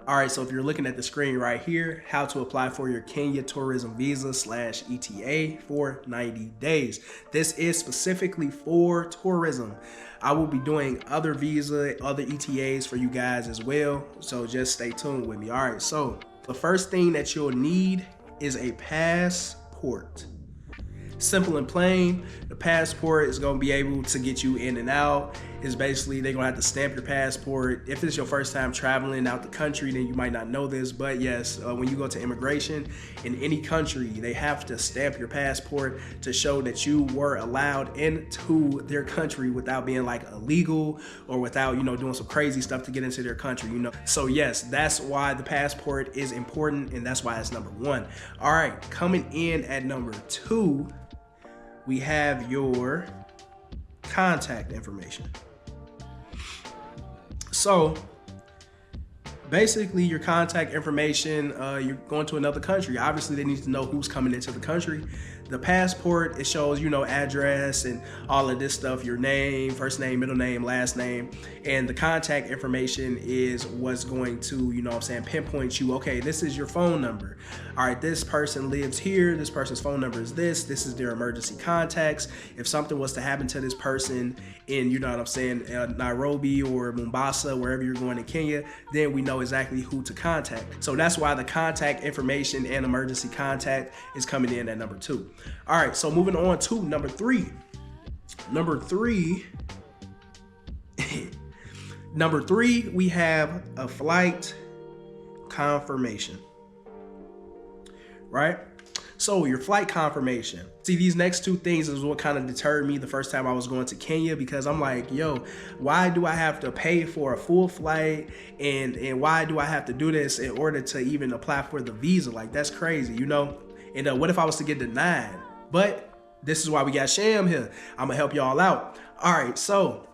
All right, so if you're looking at the screen right here, how to apply for your Kenya Tourism Visa / ETA for 90 days. This is specifically for tourism. I will be doing other visa, other ETAs for you guys as well. So just stay tuned with me. All right, so the first thing that you'll need is a passport. Simple and plain. The passport is going to be able to get you in and out. It's basically they're going to have to stamp your passport. If it's your first time traveling out the country, then you might not know this, but yes, when you go to immigration in any country, they have to stamp your passport to show that you were allowed into their country without being like illegal or without, doing some crazy stuff to get into their country, So yes, that's why the passport is important, and that's why it's number one. All right, coming in at number two, we have your contact information. So basically your contact information, you're going to another country. Obviously they need to know who's coming into the country. The passport, it shows, address and all of this stuff, your name, first name, middle name, last name. And the contact information is what's going to, pinpoint you. Okay, this is your phone number. All right, this person lives here. This person's phone number is this. This is their emergency contacts. If something was to happen to this person in, Nairobi or Mombasa, wherever you're going in Kenya, then we know exactly who to contact. So that's why the contact information and emergency contact is coming in at number two. All right, so moving on to number three. Number three, we have a flight confirmation, right? So your flight confirmation. See, these next two things is what kind of deterred me the first time I was going to Kenya, because I'm like, yo, why do I have to pay for a full flight? And why do I have to do this in order to even apply for the visa? Like, that's crazy, And what if I was to get denied? But this is why we got Sham here. I'm gonna help y'all out. All right, so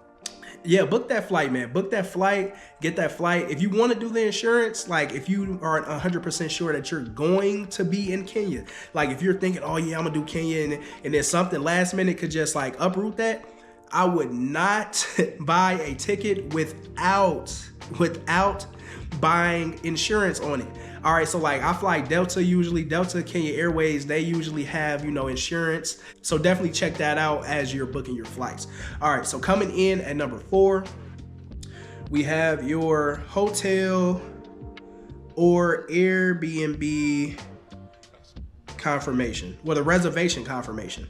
yeah, book that flight, man. Book that flight, get that flight. If you want to do the insurance, like if you aren't 100% sure that you're going to be in Kenya, like if you're thinking, oh yeah, I'm gonna do Kenya, and then something last minute could just like uproot that, I would not buy a ticket without buying insurance on it. All right, so like I fly Delta usually, Delta, Kenya Airways, they usually have, insurance. So definitely check that out as you're booking your flights. All right, so coming in at number four, we have your hotel or Airbnb confirmation, the reservation confirmation.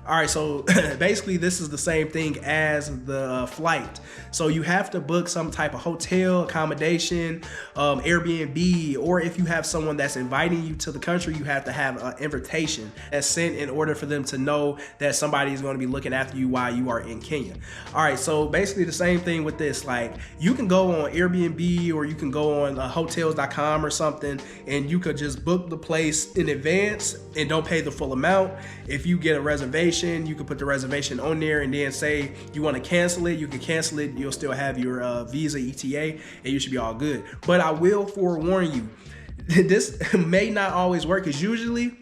All right, so basically this is the same thing as the flight. So you have to book some type of hotel, accommodation, Airbnb, or if you have someone that's inviting you to the country, you have to have an invitation that's sent in order for them to know that somebody is going to be looking after you while you are in Kenya. All right, so basically the same thing with this. Like you can go on Airbnb or you can go on hotels.com or something, and you could just book the place in advance and don't pay the full amount. If you get a reservation, you can put the reservation on there, and then say you want to cancel it, you can cancel it. You'll still have your visa ETA, and you should be all good. But I will forewarn you, this may not always work. Because usually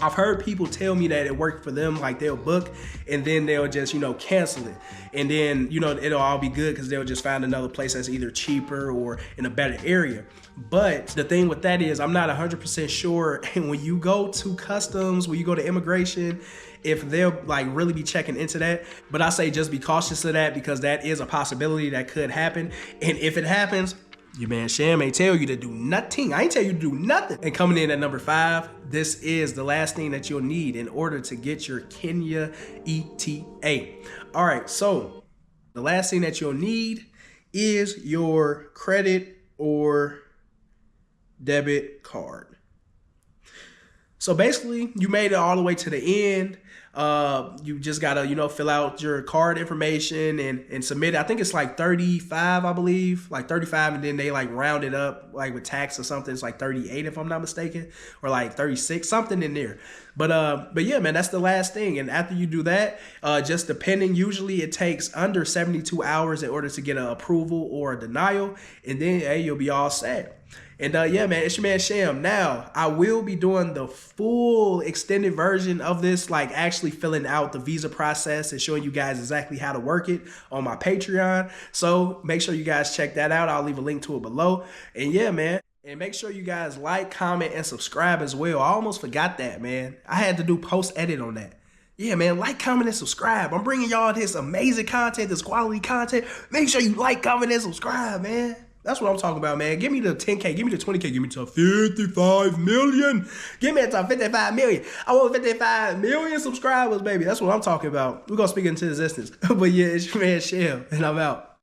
I've heard people tell me that it worked for them, like they'll book and then they'll just, cancel it. And then, it'll all be good because they'll just find another place that's either cheaper or in a better area. But the thing with that is I'm not 100% sure. And when you go to customs, when you go to immigration, if they'll like really be checking into that. But I say just be cautious of that, because that is a possibility that could happen. And if it happens, your man Sham ain't tell you to do nothing. I ain't tell you to do nothing. And coming in at number five, this is the last thing that you'll need in order to get your Kenya ETA. All right, so the last thing that you'll need is your credit or debit card. So basically, you made it all the way to the end. You just gotta, fill out your card information and submit it. I think it's like 35, I believe, like 35, and then they like round it up like with tax or something. It's like 38 if I'm not mistaken, or like 36, something in there. But yeah, man, that's the last thing. And after you do that, just depending, usually it takes under 72 hours in order to get an approval or a denial, and then hey, you'll be all set. And yeah, man, it's your man Sham. Now, I will be doing the full extended version of this, like actually filling out the visa process and showing you guys exactly how to work it on my Patreon. So make sure you guys check that out. I'll leave a link to it below. And yeah, man. And make sure you guys like, comment, and subscribe as well. I almost forgot that, man. I had to do post edit on that. Yeah, man, like, comment, and subscribe. I'm bringing y'all this amazing content, this quality content. Make sure you like, comment, and subscribe, man. That's what I'm talking about, man. Give me the 10K, give me the 20K, give me to 55 million. Give me to 55 million. I want 55 million subscribers, baby. That's what I'm talking about. We're going to speak into existence. But yeah, it's your man, Shell, and I'm out.